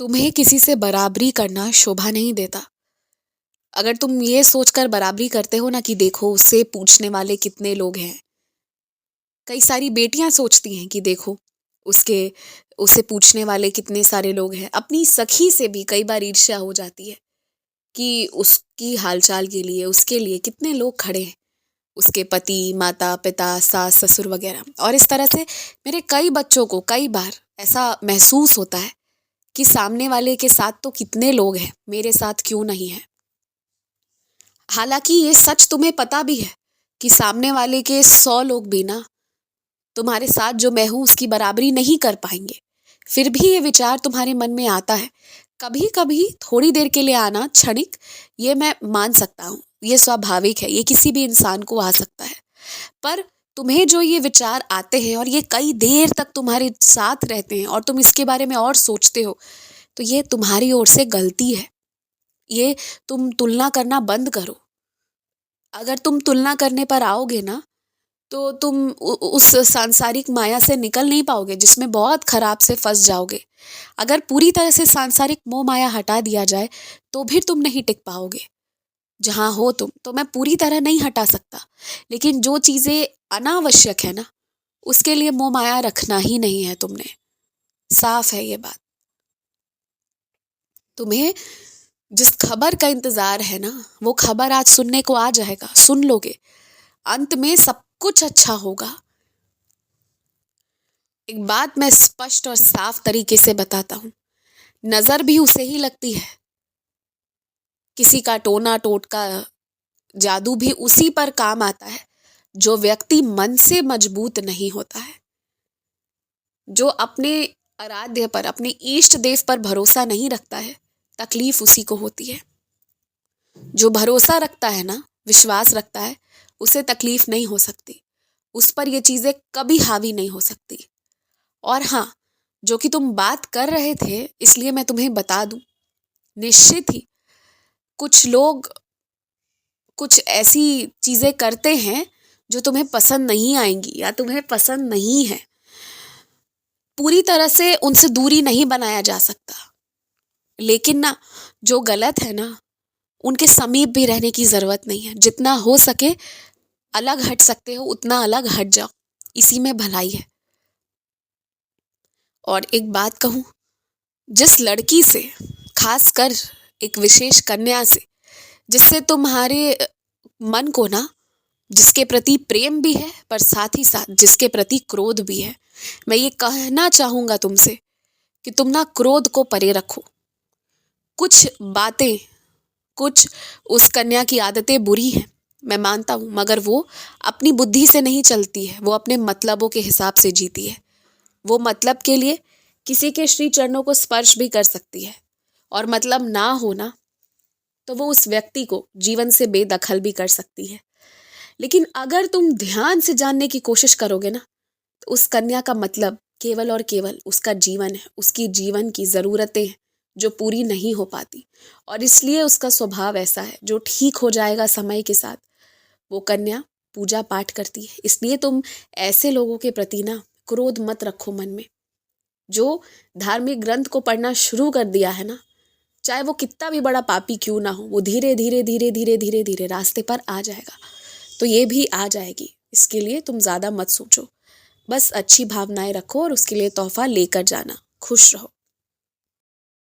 तुम्हें किसी से बराबरी करना शोभा नहीं देता। अगर तुम ये सोचकर बराबरी करते हो ना कि देखो उससे पूछने वाले कितने लोग हैं। कई सारी बेटियां सोचती हैं कि देखो उसके उसे पूछने वाले कितने सारे लोग हैं। अपनी सखी से भी कई बार ईर्ष्या हो जाती है कि उसकी हालचाल के लिए उसके लिए कितने लोग खड़े हैं, उसके पति, माता पिता, सास ससुर वगैरह। और इस तरह से मेरे कई बच्चों को कई बार ऐसा महसूस होता है कि सामने वाले के साथ तो कितने लोग हैं, मेरे साथ क्यों नहीं है। हालांकि ये सच तुम्हें पता भी है कि सामने वाले के 100 लोग भी ना तुम्हारे साथ जो मैं हूं उसकी बराबरी नहीं कर पाएंगे। फिर भी ये विचार तुम्हारे मन में आता है। कभी कभी थोड़ी देर के लिए आना, क्षणिक, ये मैं मान सकता हूँ, ये स्वाभाविक है, ये किसी भी इंसान को आ सकता है। पर तुम्हें जो ये विचार आते हैं और ये कई देर तक तुम्हारे साथ रहते हैं और तुम इसके बारे में और सोचते हो, तो ये तुम्हारी ओर से गलती है। ये तुम तुलना करना बंद करो। अगर तुम तुलना करने पर आओगे ना, तो तुम उस सांसारिक माया से निकल नहीं पाओगे, जिसमें बहुत खराब से फंस जाओगे। अगर पूरी तरह से सांसारिक मोह माया हटा दिया जाए तो भी तुम नहीं टिक पाओगे जहां हो तुम। तो मैं पूरी तरह नहीं हटा सकता, लेकिन जो चीजें अनावश्यक है ना, उसके लिए मोह माया रखना ही नहीं है तुमने। साफ है ये बात। तुम्हें जिस खबर का इंतजार है ना, वो खबर आज सुनने को आ जाएगा, सुन लोगे। अंत में सब कुछ अच्छा होगा। एक बात मैं स्पष्ट और साफ तरीके से बताता हूं, नजर भी उसे ही लगती है। किसी का टोना टोटका, जादू भी उसी पर काम आता है जो व्यक्ति मन से मजबूत नहीं होता है, जो अपने आराध्य पर, अपने इष्ट देव पर भरोसा नहीं रखता है। तकलीफ उसी को होती है। जो भरोसा रखता है ना, विश्वास रखता है, उसे तकलीफ नहीं हो सकती। उस पर ये चीजें कभी हावी नहीं हो सकती। और हाँ, जो कि तुम बात कर रहे थे, इसलिए मैं तुम्हें बता दूं, निश्चित ही कुछ लोग कुछ ऐसी चीजें करते हैं जो तुम्हें पसंद नहीं आएंगी या तुम्हें पसंद नहीं है। पूरी तरह से उनसे दूरी नहीं बनाया जा सकता, लेकिन ना, जो गलत है ना, उनके समीप भी रहने की जरूरत नहीं है। जितना हो सके अलग हट सकते हो उतना अलग हट जाओ, इसी में भलाई है। और एक बात कहूं, जिस लड़की से, खासकर एक विशेष कन्या से, जिससे तुम्हारे मन को ना, जिसके प्रति प्रेम भी है पर साथ ही साथ जिसके प्रति क्रोध भी है, मैं ये कहना चाहूंगा तुमसे कि तुम ना क्रोध को परे रखो। कुछ बातें, कुछ उस कन्या की आदतें बुरी हैं, मैं मानता हूं, मगर वो अपनी बुद्धि से नहीं चलती है, वो अपने मतलबों के हिसाब से जीती है। वो मतलब के लिए किसी के श्री चरणों को स्पर्श भी कर सकती है, और मतलब ना हो ना, तो वो उस व्यक्ति को जीवन से बेदखल भी कर सकती है। लेकिन अगर तुम ध्यान से जानने की कोशिश करोगे ना, तो उस कन्या का मतलब केवल और केवल उसका जीवन है, उसकी जीवन की जरूरतें हैं जो पूरी नहीं हो पाती, और इसलिए उसका स्वभाव ऐसा है जो ठीक हो जाएगा समय के साथ। वो कन्या पूजा पाठ करती है, इसलिए तुम ऐसे लोगों के प्रति ना क्रोध मत रखो मन में। जो धार्मिक ग्रंथ को पढ़ना शुरू कर दिया है ना, चाहे वो कितना भी बड़ा पापी क्यों ना हो, वो धीरे धीरे धीरे धीरे धीरे धीरे रास्ते पर आ जाएगा। तो ये भी आ जाएगी, इसके लिए तुम ज्यादा मत सोचो। बस अच्छी भावनाएं रखो और उसके लिए तोहफा लेकर जाना। खुश रहो।